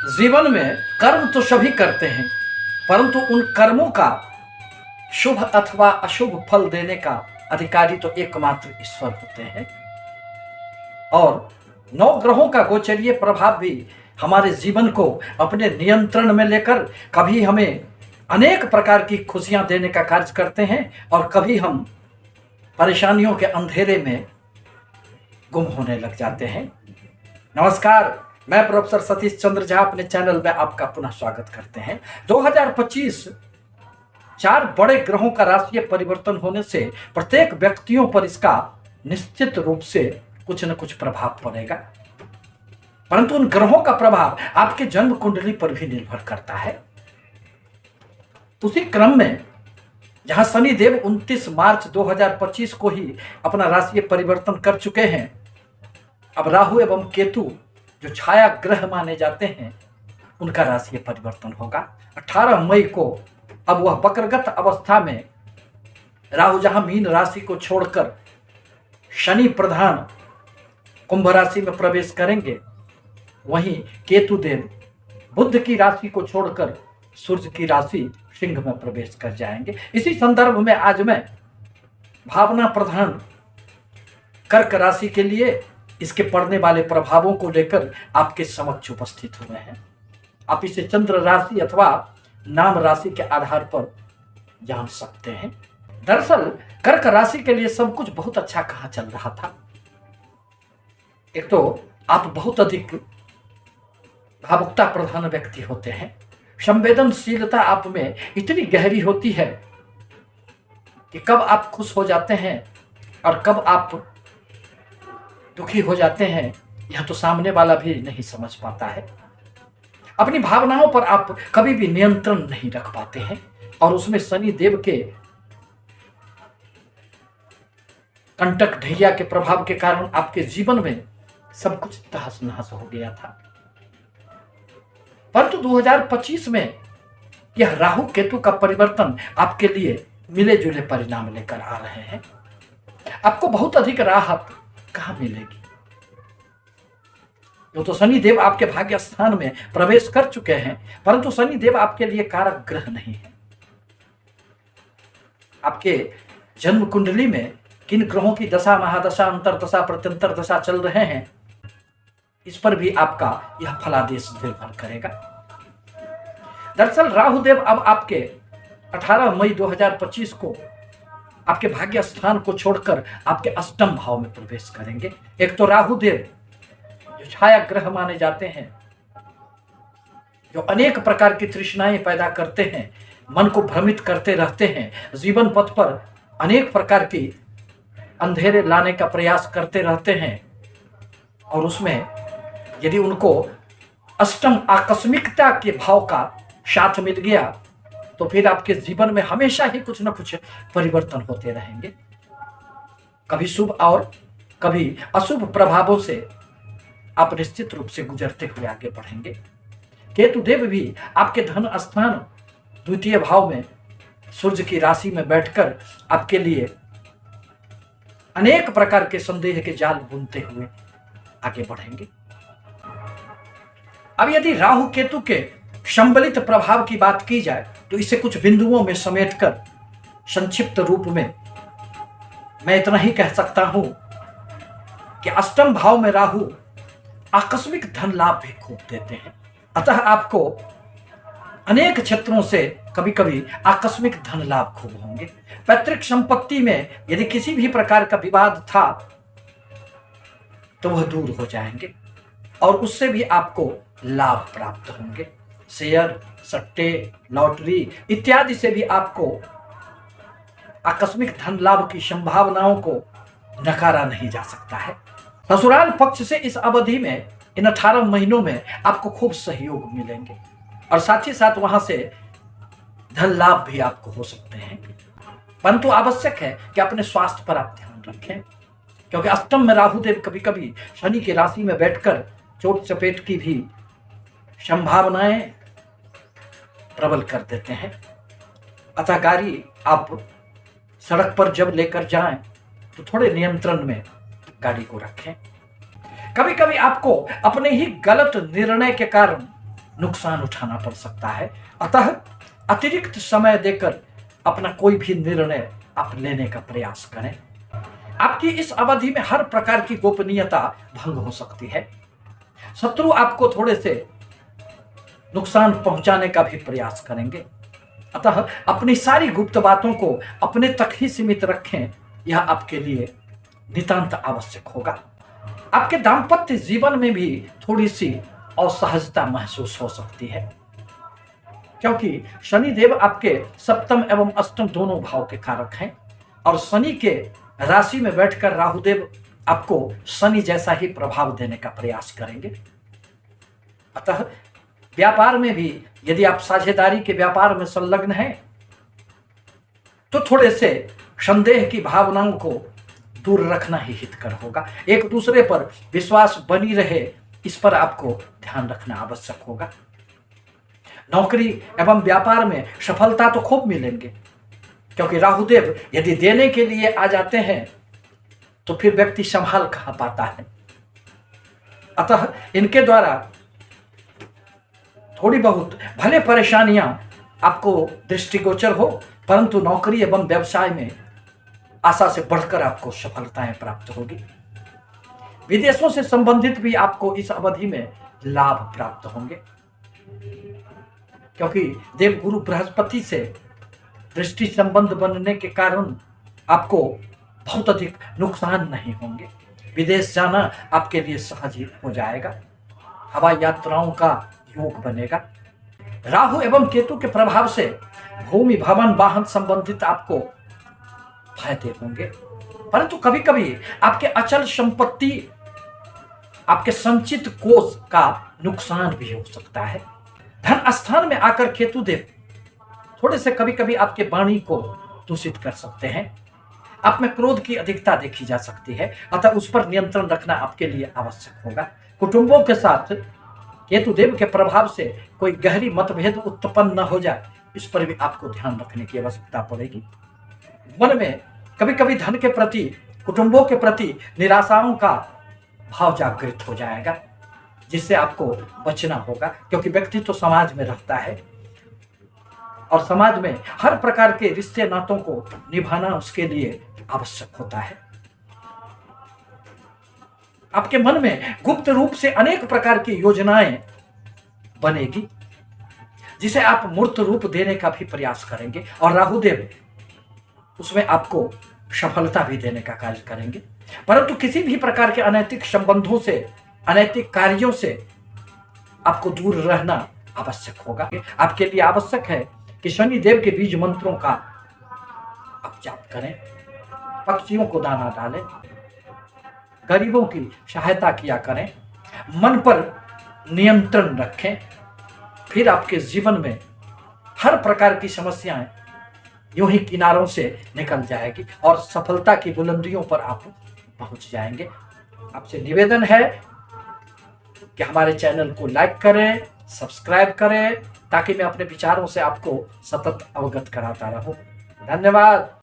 जीवन में कर्म तो सभी करते हैं, परंतु उन कर्मों का शुभ अथवा अशुभ फल देने का अधिकारी तो एकमात्र ईश्वर होते हैं। और नौ ग्रहों का गोचरीय प्रभाव भी हमारे जीवन को अपने नियंत्रण में लेकर कभी हमें अनेक प्रकार की खुशियां देने का कार्य करते हैं और कभी हम परेशानियों के अंधेरे में गुम होने लग जाते हैं। नमस्कार, मैं प्रोफेसर सतीश चंद्र झा अपने चैनल में आपका पुनः स्वागत करते हैं। 2025 चार बड़े ग्रहों का राशिय परिवर्तन होने से प्रत्येक व्यक्तियों पर इसका निश्चित रूप से कुछ न कुछ प्रभाव पड़ेगा, परंतु उन ग्रहों का प्रभाव आपके जन्म कुंडली पर भी निर्भर करता है। उसी क्रम में जहां शनि देव 29 मार्च 2025 को ही अपना राशिय परिवर्तन कर चुके हैं, अब राहु एवं केतु जो छाया ग्रह माने जाते हैं उनका राशिय परिवर्तन होगा। 18 मई को अब वह वक्रगत अवस्था में राहु जहां मीन राशि को छोड़कर शनि प्रधान कुंभ राशि में प्रवेश करेंगे, वहीं केतु देव बुध की राशि को छोड़कर सूर्य की राशि सिंह में प्रवेश कर जाएंगे। इसी संदर्भ में आज मैं भावना प्रधान कर्क राशि के लिए इसके पड़ने वाले प्रभावों को लेकर आपके समक्ष उपस्थित हुए हैं। आप इसे चंद्र राशि अथवा नाम राशि के आधार पर जान सकते हैं। दरअसल कर्क राशि के लिए सब कुछ बहुत अच्छा कहा चल रहा था। एक तो आप बहुत अधिक भावुकता प्रधान व्यक्ति होते हैं, संवेदनशीलता आप में इतनी गहरी होती है कि कब आप खुश हो जाते हैं और कब आप दुखी हो जाते हैं यह तो सामने वाला भी नहीं समझ पाता है। अपनी भावनाओं पर आप कभी भी नियंत्रण नहीं रख पाते हैं और उसमें शनि देव के कंटक ढैया के प्रभाव के कारण आपके जीवन में सब कुछ तहस नहस हो गया था। परंतु 2025 में यह राहु केतु का परिवर्तन आपके लिए मिले जुले परिणाम लेकर आ रहे हैं। आपको बहुत अधिक राहत कहां मिलेगी? तो शनि देव आपके भाग्य स्थान में प्रवेश कर चुके हैं, परंतु शनि देव आपके लिए कारक ग्रह नहीं है। आपके जन्म कुंडली में किन ग्रहों की दशा, महादशा, अंतरदशा, प्रत्यंतर दशा चल रहे हैं, इस पर भी आपका यह फलादेश निर्भर करेगा। दरअसल राहु देव अब आपके 18 मई 2025 को आपके भाग्य स्थान को छोड़कर आपके अष्टम भाव में प्रवेश करेंगे। एक तो राहु देव जो छाया ग्रह माने जाते हैं, जो अनेक प्रकार की तृष्णाएं पैदा करते हैं, मन को भ्रमित करते रहते हैं, जीवन पथ पर अनेक प्रकार की अंधेरे लाने का प्रयास करते रहते हैं, और उसमें यदि उनको अष्टम आकस्मिकता के भाव का साथ मिल गया तो फिर आपके जीवन में हमेशा ही कुछ न कुछ परिवर्तन होते रहेंगे। कभी शुभ और कभी अशुभ प्रभावों से आप निश्चित रूप से गुजरते हुए आगे बढ़ेंगे। केतु देव भी आपके धन स्थान द्वितीय भाव में सूर्य की राशि में बैठकर आपके लिए अनेक प्रकार के संदेह के जाल बुनते हुए आगे बढ़ेंगे। अब यदि राहु केतु के सम्मिलित प्रभाव की बात की जाए तो इसे कुछ बिंदुओं में समेटकर संक्षिप्त रूप में मैं इतना ही कह सकता हूं कि अष्टम भाव में राहु आकस्मिक धन लाभ भी खूब देते हैं। अतः आपको अनेक क्षेत्रों से कभी कभी आकस्मिक धन लाभ खूब होंगे। पैतृक संपत्ति में यदि किसी भी प्रकार का विवाद था तो वह दूर हो जाएंगे और उससे भी आपको लाभ प्राप्त होंगे। शेयर, सट्टे, लॉटरी इत्यादि से भी आपको आकस्मिक धन लाभ की संभावनाओं को नकारा नहीं जा सकता है। ससुराल पक्ष से इस अवधि में, इन 18 महीनों में आपको खूब सहयोग मिलेंगे और साथ ही साथ वहां से धन लाभ भी आपको हो सकते हैं। परंतु आवश्यक है कि अपने स्वास्थ्य पर आप ध्यान रखें, क्योंकि अष्टम में राहु देव कभी कभी शनि की राशि में बैठकर चोट चपेट की भी संभावनाएं प्रबल कर देते हैं। अतः गाड़ी आप सड़क पर जब लेकर जाएं तो थोड़े नियंत्रण में गाड़ी को रखें। कभी कभी आपको अपने ही गलत निर्णय के कारण नुकसान उठाना पड़ सकता है। अतः अतिरिक्त समय देकर अपना कोई भी निर्णय आप लेने का प्रयास करें। आपकी इस अवधि में हर प्रकार की गोपनीयता भंग हो सकती है। शत्रु आपको थोड़े से नुकसान पहुंचाने का भी प्रयास करेंगे। अतः अपनी सारी गुप्त बातों को अपने तक ही सीमित रखें, यह आपके लिए नितांत आवश्यक होगा। आपके दाम्पत्य जीवन में भी थोड़ी सी असहजता महसूस हो सकती है, क्योंकि शनिदेव आपके सप्तम एवं अष्टम दोनों भाव के कारक हैं और शनि के राशि में बैठकर राहुदेव आपको शनि जैसा ही प्रभाव देने का प्रयास करेंगे। अतः व्यापार में भी यदि आप साझेदारी के व्यापार में संलग्न हैं तो थोड़े से संदेह की भावनाओं को दूर रखना ही हितकर होगा। एक दूसरे पर विश्वास बनी रहे, इस पर आपको ध्यान रखना आवश्यक होगा। नौकरी एवं व्यापार में सफलता तो खूब मिलेंगे, क्योंकि राहुदेव यदि देने के लिए आ जाते हैं तो फिर व्यक्ति संभाल कहां पाता है। अतः इनके द्वारा थोड़ी बहुत भले परेशानियां आपको दृष्टिगोचर हो, परंतु नौकरी एवं व्यवसाय में आशा से बढ़कर आपको सफलताएं प्राप्त होगी। विदेशों से संबंधित भी आपको इस अवधि में लाभ प्राप्त होंगे, क्योंकि देवगुरु बृहस्पति से दृष्टि संबंध बनने के कारण आपको बहुत अधिक नुकसान नहीं होंगे। विदेश जाना आपके लिए सहज ही हो जाएगा। हवाई यात्राओं का योग बनेगा। राहु एवं केतु के प्रभाव से भूमि भवन वाहन संबंधित आपको फायदे होंगे, परंतु कभी कभी आपके अचल संपत्ति, आपके संचित कोष का नुकसान भी हो सकता है। धन स्थान में आकर केतु देव थोड़े से कभी कभी आपके वाणी को दूषित कर सकते हैं। आप में क्रोध की अधिकता देखी जा सकती है, अतः उस पर नियंत्रण रखना आपके लिए आवश्यक होगा। कुटुंबों के साथ केतु देव के प्रभाव से कोई गहरी मतभेद उत्पन्न न हो जाए, इस पर भी आपको ध्यान रखने की आवश्यकता पड़ेगी। मन में कभी कभी धन के प्रति, कुटुंबों के प्रति निराशाओं का भाव जागृत हो जाएगा, जिससे आपको बचना होगा, क्योंकि व्यक्ति तो समाज में रहता है और समाज में हर प्रकार के रिश्ते नातों को निभाना उसके लिए आवश्यक होता है। आपके मन में गुप्त रूप से अनेक प्रकार की योजनाएं बनेगी, जिसे आप मूर्त रूप देने का भी प्रयास करेंगे और राहुदेव उसमें आपको सफलता भी देने का कार्य करेंगे। परंतु किसी भी प्रकार के अनैतिक संबंधों से, अनैतिक कार्यों से आपको दूर रहना आवश्यक होगा। आपके लिए आवश्यक है कि शनि देव के बीज मंत्रों का आप जाप करें, पक्षियों को दाना डालें, गरीबों की सहायता किया करें, मन पर नियंत्रण रखें, फिर आपके जीवन में हर प्रकार की समस्याएं यूं ही किनारों से निकल जाएगी और सफलता की बुलंदियों पर आप पहुंच जाएंगे। आपसे निवेदन है कि हमारे चैनल को लाइक करें, सब्सक्राइब करें, ताकि मैं अपने विचारों से आपको सतत अवगत कराता रहूं। धन्यवाद।